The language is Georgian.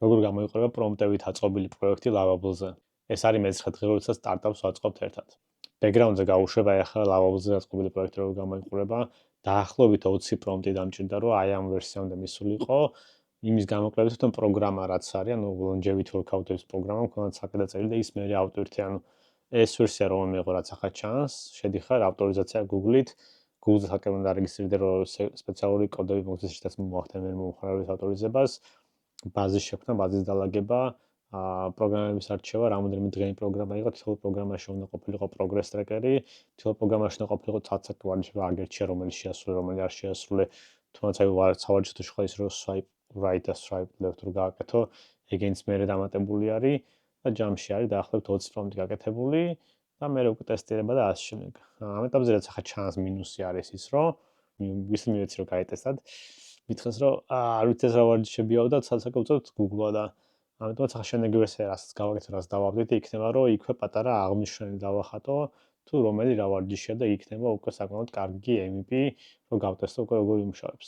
როგორ გამოიყურება პრომპტებით აწყობილი პროექტი Lovable-ზე. ეს არის მეცხრე დღე, როდესაც სტარტაპს ვაწყობთ ერთად. Background-ზე გავუშვება ახლა Lovable-ზე აწყობილი პროექტი როგორ გამოიყურება. დაახლოებით 20 პრომპტი დამჭირდა, რომ აი ამ ვერსიამდე მისულიყო. იმის გამოკლებით, რომ პროგრამა რაც არის, ანუ longevity workout-ების პროგრამა მქონდა საკეთა წელი და ის მე ავტორითი, ანუ ეს ვერსია რომ მიიღო რაც ახლა ჩანს, შედიხარ ავტორიზაცია Google-ით. Google-ზე საკუთარ დარეგისტრირდე, რომ სპეციალური კოდები მოგცეს, შეთა მოახდენ მე მომხმარებლის ავტორიზებას. ბაზის შექმნა, ბაზის დალაგება, პროგრამების არჩევა, რამოდენიმე დღიანი პროგრამა იყო, თითოეულ პროგრამაში უნდა ყოფილიყო progress tracker-ი, თითოეულ პროგრამაში უნდა ყოფილიყო ცალ-ცალკე ვარჯიშება, აგერჩია რომელი შეასრულე, რომელი არ შეასრულე, თუნდაც აი სავარჯიშო შეხვა ის რომ swipe right და swipe left რო გააკეთო, ეგენიც მერე დამატებული არის და ჯამში არის დაახლოებით 20 პრომპტი გაკეთებული და მერე უკვე ტესტირება და ასე შემდეგ. ამ ეტაპზე რაც ახლა ჩანს მინუსი არის ის, რომ ვისმე მეცი რომ გაეტესტად მითხეს რომ არ ვიცი ეს რა ვარჯიშებიაო და ცალ-ცალკე უწევთ Google-ა და ამიტომაც ახლა შემდეგი ვერსია რასაც გავაკეთე, რაც დავაპდეიტე, იქნება რომ იქვე პატარა აღნიშნული დავახატო თუ რომელი რა ვარჯიშია და იქნება უკვე საკმაოდ კარგი MVP, რომ გავტესტო უკვე როგორ იმუშავებს.